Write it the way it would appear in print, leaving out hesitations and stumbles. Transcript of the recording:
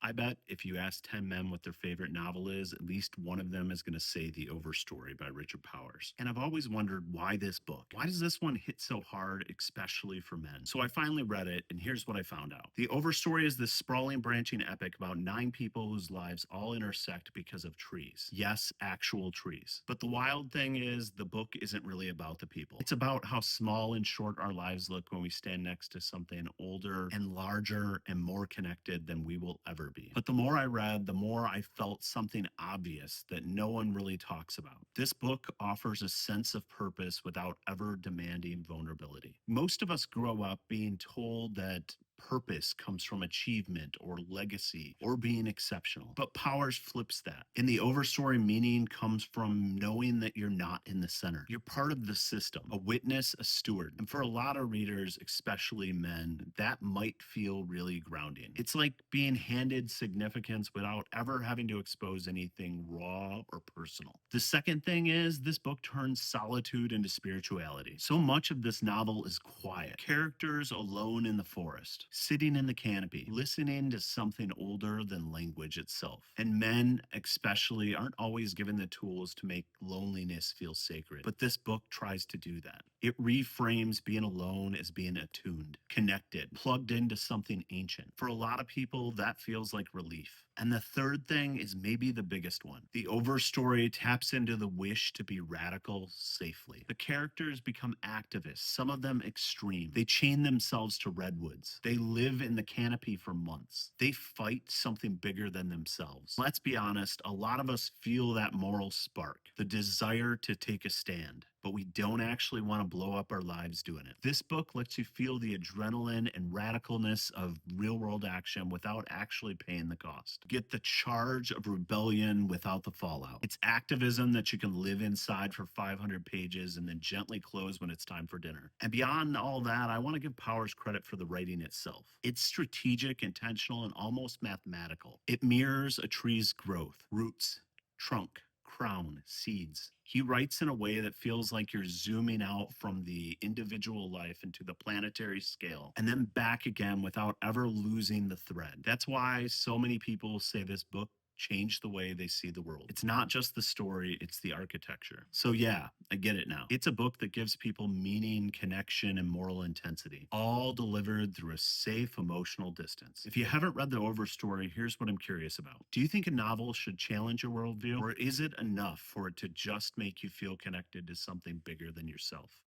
I bet if you ask 10 men what their favorite novel is, at least one of them is going to say The Overstory by Richard Powers. And I've always wondered why this book? Why does this one hit so hard, especially for men? So I finally read it, and here's what I found out. The Overstory is this sprawling, branching epic about 9 people whose lives all intersect because of trees. Yes, actual trees. But the wild thing is, the book isn't really about the people. It's about how small and short our lives look when we stand next to something older and larger and more connected than we will ever be. But the more I read, the more I felt something obvious that no one really talks about. This book offers a sense of purpose without ever demanding vulnerability. Most of us grow up being told that purpose comes from achievement or legacy or being exceptional. But Powers flips that. In the Overstory, meaning comes from knowing that you're not in the center. You're part of the system, a witness, a steward. And for a lot of readers, especially men, that might feel really grounding. It's like being handed significance without ever having to expose anything raw or personal. The second thing is this book turns solitude into spirituality. So much of this novel is quiet. Characters alone in the forest, sitting in the canopy, listening to something older than language itself. And men, especially, aren't always given the tools to make loneliness feel sacred. But this book tries to do that. It reframes being alone as being attuned, connected, plugged into something ancient. For a lot of people, that feels like relief. And the third thing is maybe the biggest one. The Overstory taps into the wish to be radical safely. The characters become activists, some of them extreme. They chain themselves to redwoods. They live in the canopy for months. They fight something bigger than themselves. Let's be honest, a lot of us feel that moral spark, the desire to take a stand, but we don't actually want to blow up our lives doing it. This book lets you feel the adrenaline and radicalness of real world action without actually paying the cost. Get the charge of rebellion without the fallout. It's activism that you can live inside for 500 pages and then gently close when it's time for dinner. And beyond all that, I want to give Powers credit for the writing itself. It's strategic, intentional, and almost mathematical. It mirrors a tree's growth, roots, trunk, crown, seeds. He writes in a way that feels like you're zooming out from the individual life into the planetary scale and then back again without ever losing the thread. That's why so many people say this book changed the way they see the world. It's not just the story, it's the architecture. So yeah, I get it now. It's a book that gives people meaning, connection, and moral intensity, all delivered through a safe emotional distance. If you haven't read the Overstory, here's what I'm curious about. Do you think a novel should challenge your worldview, or is it enough for it to just make you feel connected to something bigger than yourself?